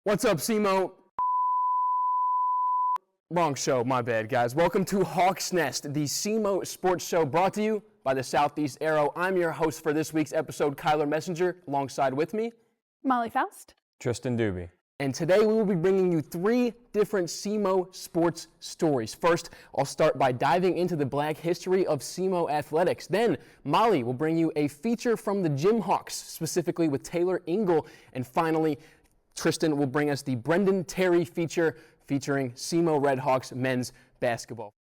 What's up, SEMO? Wrong show, my bad, guys. Welcome to Hawks Nest, the SEMO sports show brought to you by the Southeast Arrow. I'm your host for this week's episode, Kyler Messenger, alongside with me, Molly Faust, Tristan Doobie. And today we will be bringing you 3 different SEMO sports stories. First, I'll start by diving into the black history of SEMO athletics. Then, Molly will bring you a feature from the Gym Hawks, specifically with Taylor Engel. And finally, Tristan will bring us the Brendan Terry feature featuring SEMO Redhawks men's basketball.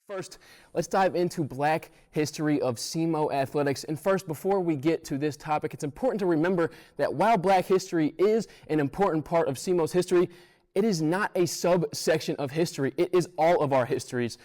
First, let's dive into black history of SEMO athletics. And first, before we get to this topic, it's important to remember that while black history is an important part of SEMO's history, it is not a subsection of history. It is all of our histories.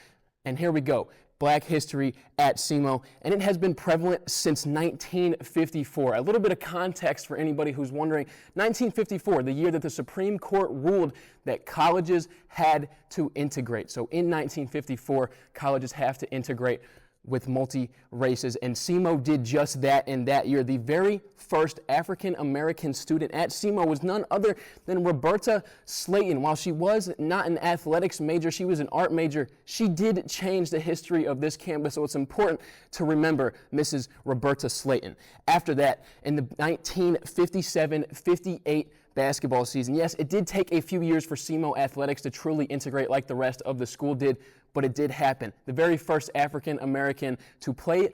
And here we go. Black history at SEMO, and it has been prevalent since 1954. A little bit of context for anybody who's wondering. 1954, the year that the Supreme Court ruled that colleges had to integrate. So in 1954, colleges have to integrate with multi-races, and SEMO did just that in that year. The very first African-American student at SEMO was none other than Roberta Slayton. While she was not an athletics major, she was an art major, she did change the history of this campus, so it's important to remember Mrs. Roberta Slayton. After that, in the 1957-58 basketball season, yes, it did take a few years for SEMO athletics to truly integrate like the rest of the school did, but it did happen. The very first African-American to play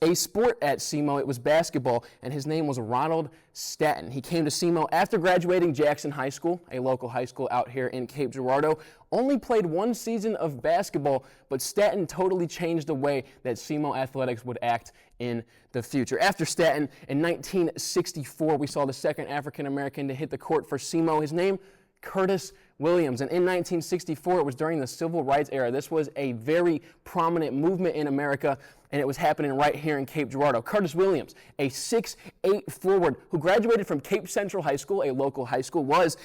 a sport at SEMO, it was basketball, and his name was Ronald Staton. He came to SEMO after graduating Jackson High School, a local high school out here in Cape Girardeau. Only played 1 season of basketball, but Staton totally changed the way that SEMO athletics would act in the future. After Staton, in 1964, we saw the second African-American to hit the court for SEMO. His name, Curtis Williams. And in 1964, it was during the Civil Rights era. This was a very prominent movement in America, and it was happening right here in Cape Girardeau. Curtis Williams, a 6'8" forward who graduated from Cape Central High School, a local high school, was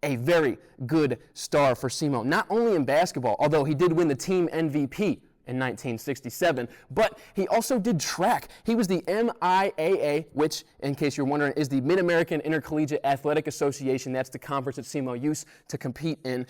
a very good star for SEMO, not only in basketball, although he did win the team MVP in 1967, but he also did track. He was the MIAA, which, in case you're wondering, is the Mid-American Intercollegiate Athletic Association. That's the conference that SEMO used to compete in.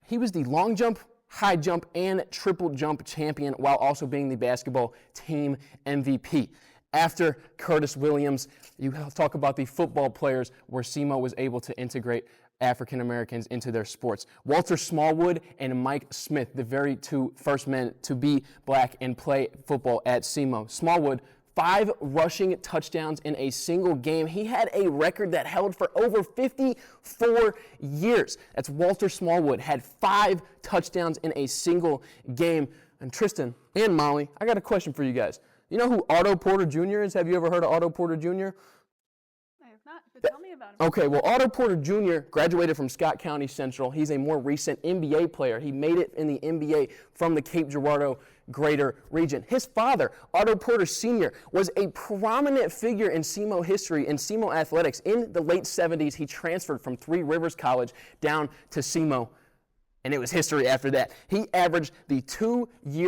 He was the long jump, high jump, and triple jump champion while also being the basketball team MVP. After Curtis Williams, you talk about the football players where SEMO was able to integrate African Americans into their sports. Walter Smallwood and Mike Smith, the very 2 first men to be black and play football at SEMO. Smallwood, 5 rushing touchdowns in a single game. He had a record that held for over 54 years. That's Walter Smallwood, had 5 touchdowns in a single game. And Tristan and Molly, I got a question for you guys. You know who Otto Porter Jr. is? Have you ever heard of Otto Porter Jr.? I have not, but tell me about him. Okay, well, Otto Porter Jr. graduated from Scott County Central. He's a more recent NBA player. He made it in the NBA from the Cape Girardeau greater region. His father, Otto Porter Sr., was a prominent figure in SEMO history and SEMO athletics. In the late 70s, he transferred from Three Rivers College down to SEMO, and it was history after that. He averaged the he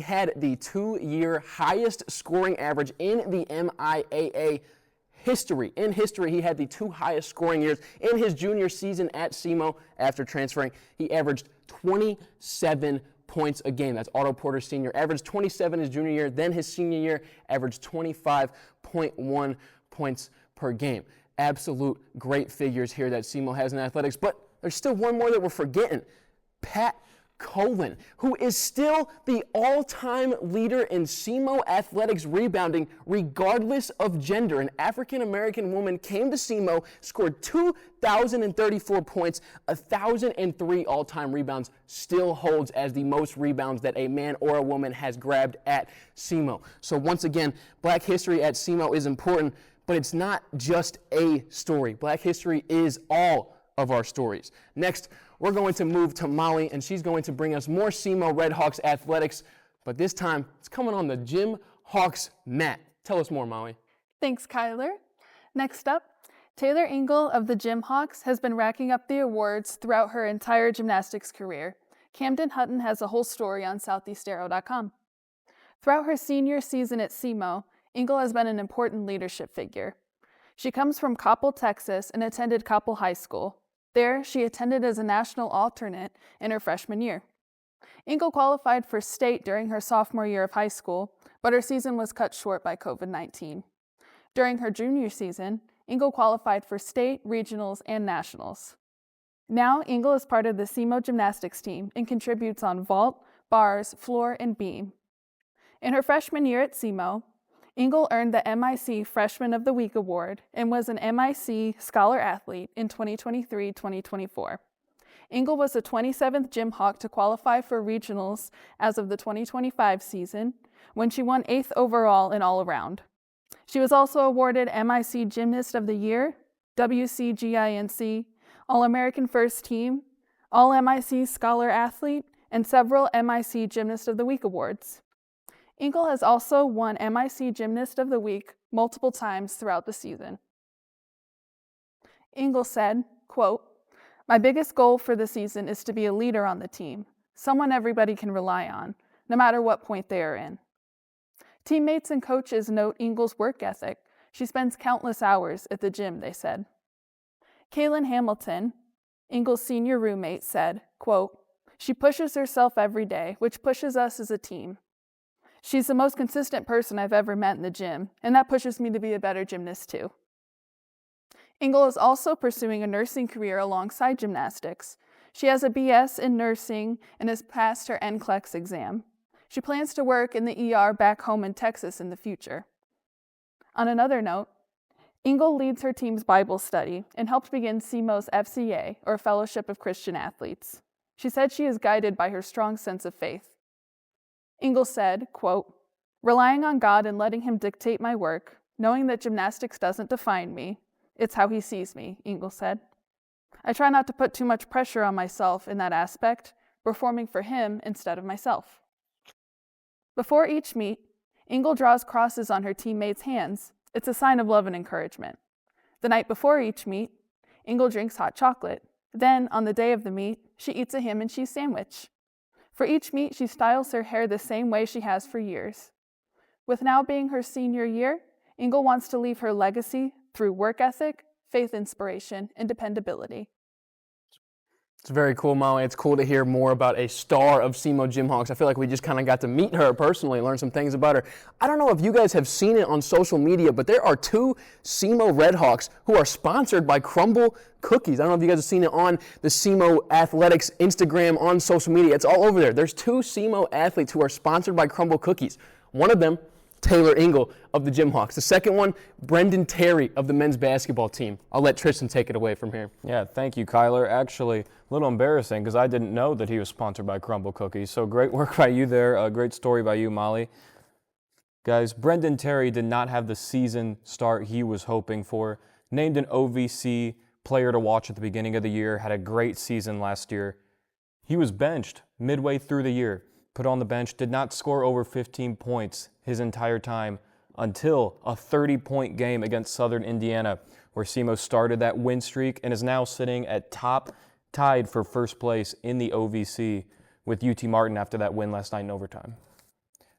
had the 2-year highest scoring average in the MIAA history. In history, he had the 2 highest scoring years. In his junior season at SEMO, after transferring, he averaged 27 points a game. That's Otto Porter Sr. Averaged 27 his junior year, then his senior year averaged 25.1 points per game. Absolute great figures here that SEMO has in athletics, but there's still one more that we're forgetting. Pat Colin, who is still the all-time leader in SEMO athletics rebounding regardless of gender. An African-American woman came to SEMO, scored 2,034 points, 1,003 all-time rebounds, still holds as the most rebounds that a man or a woman has grabbed at SEMO. So once again, black history at SEMO is important, but it's not just a story. Black history is all of our stories. Next, we're going to move to Molly, and she's going to bring us more SEMO Redhawks athletics, but this time it's coming on the Gym Hawks mat. Tell us more, Molly. Thanks, Kyler. Next up, Taylor Engel of the Gym Hawks has been racking up the awards throughout her entire gymnastics career. Camden Hutton has a whole story on SoutheastArrow.com. Throughout her senior season at SEMO, Engel has been an important leadership figure. She comes from Coppell, Texas, and attended Coppell High School. There, she attended as a national alternate in her freshman year. Engel qualified for state during her sophomore year of high school, but her season was cut short by COVID-19. During her junior season, Engel qualified for state, regionals, and nationals. Now, Engel is part of the SEMO gymnastics team and contributes on vault, bars, floor, and beam. In her freshman year at SEMO, Engel earned the MIC Freshman of the Week award and was an MIC Scholar Athlete in 2023-2024. Engel was the 27th Gym Hawk to qualify for regionals as of the 2025 season, when she won 8th overall in all-around. She was also awarded MIC Gymnast of the Year, WCGINC, All-American First Team, All-MIC Scholar Athlete, and several MIC Gymnast of the Week awards. Engel has also won MIC Gymnast of the Week multiple times throughout the season. Engel said, quote, "My biggest goal for the season is to be a leader on the team, someone everybody can rely on, no matter what point they are in." Teammates and coaches note Engel's work ethic. She spends countless hours at the gym, they said. Kaylin Hamilton, Engel's senior roommate, said, quote, "She pushes herself every day, which pushes us as a team. She's the most consistent person I've ever met in the gym, and that pushes me to be a better gymnast too." Engel is also pursuing a nursing career alongside gymnastics. She has a BS in nursing and has passed her NCLEX exam. She plans to work in the ER back home in Texas in the future. On another note, Engel leads her team's Bible study and helped begin SEMO's FCA, or Fellowship of Christian Athletes. She said she is guided by her strong sense of faith. Engel said, quote, "Relying on God and letting Him dictate my work, knowing that gymnastics doesn't define me, it's how He sees me," Engel said. "I try not to put too much pressure on myself in that aspect, performing for Him instead of myself." Before each meet, Engel draws crosses on her teammates' hands. It's a sign of love and encouragement. The night before each meet, Engel drinks hot chocolate. Then, on the day of the meet, she eats a ham and cheese sandwich. For each meet, she styles her hair the same way she has for years. With now being her senior year, Engel wants to leave her legacy through work ethic, faith inspiration, and dependability. It's very cool, Molly. It's cool to hear more about a star of SEMO Gym Hawks. I feel like we just kind of got to meet her personally, learn some things about her. I don't know if you guys have seen it on social media, but there are two SEMO Red Hawks who are sponsored by Crumbl Cookies. I don't know if you guys have seen it on the SEMO Athletics Instagram, on social media. It's all over there. There's two SEMO athletes who are sponsored by Crumbl Cookies. One of them, Taylor Engel of the Gym Hawks. The second one, Brendan Terry of the men's basketball team. I'll let Tristan take it away from here. Yeah, thank you, Kyler. Actually, a little embarrassing because I didn't know that he was sponsored by Crumbl Cookies. So great work by you there. A great story by you, Molly. Guys, Brendan Terry did not have the season start he was hoping for. Named an OVC player to watch at the beginning of the year, had a great season last year. He was benched midway through the year, put on the bench, did not score over 15 points his entire time until a 30-point game against Southern Indiana, where SEMO started that win streak and is now sitting at tied for first place in the OVC with UT Martin after that win last night in overtime.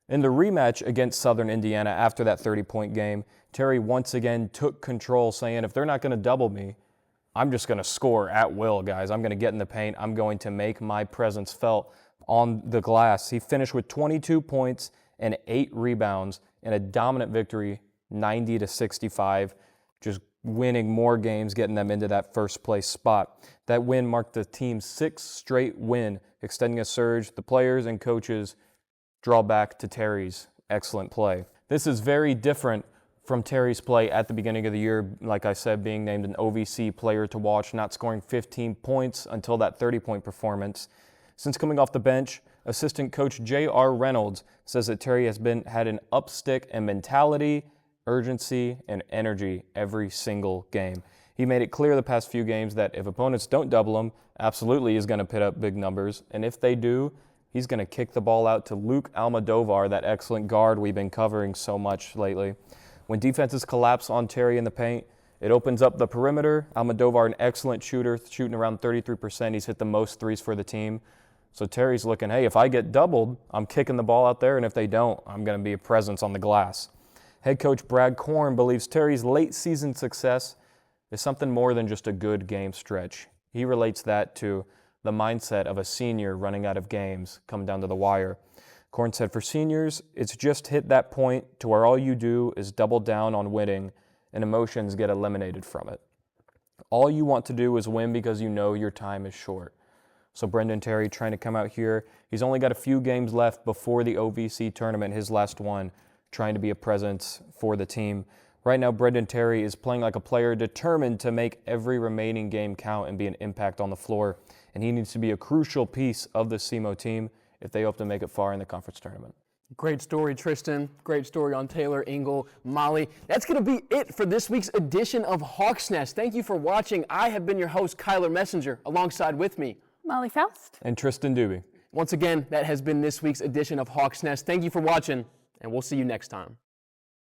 In the rematch against Southern Indiana after that 30-point game, Terry once again took control, saying, "If they're not going to double me, I'm just going to score at will, guys. I'm going to get in the paint. I'm going to make my presence felt on the glass." He finished with 22 points and 8 rebounds in a dominant victory, 90-65, just winning more games, getting them into that first place spot. That win marked the team's 6th straight win, extending a surge. The players and coaches draw back to Terry's excellent play. This is very different from Terry's play at the beginning of the year, like I said, being named an OVC player to watch, not scoring 15 points until that 30-point performance. Since coming off the bench, assistant coach J.R. Reynolds says that Terry has had an upstick in mentality, urgency, and energy every single game. He made it clear the past few games that if opponents don't double him, absolutely he's going to put up big numbers. And if they do, he's going to kick the ball out to Luke Almodovar, that excellent guard we've been covering so much lately. When defenses collapse on Terry in the paint, it opens up the perimeter. Almodovar, an excellent shooter, shooting around 33%. He's hit the most threes for the team. So Terry's looking, hey, if I get doubled, I'm kicking the ball out there, and if they don't, I'm going to be a presence on the glass. Head coach Brad Korn believes Terry's late season success is something more than just a good game stretch. He relates that to the mindset of a senior running out of games coming down to the wire. Korn said, for seniors, it's just hit that point to where all you do is double down on winning and emotions get eliminated from it. All you want to do is win because you know your time is short. So Brendan Terry trying to come out here. He's only got a few games left before the OVC tournament, his last one, trying to be a presence for the team. Right now, Brendan Terry is playing like a player determined to make every remaining game count and be an impact on the floor. And he needs to be a crucial piece of the SEMO team if they hope to make it far in the conference tournament. Great story, Tristan. Great story on Taylor, Engel, Molly. That's going to be it for this week's edition of Hawks Nest. Thank you for watching. I have been your host, Kyler Messenger, alongside with me, Molly Faust. And Tristan Doobie. Once again, that has been this week's edition of Hawks Nest. Thank you for watching, and we'll see you next time.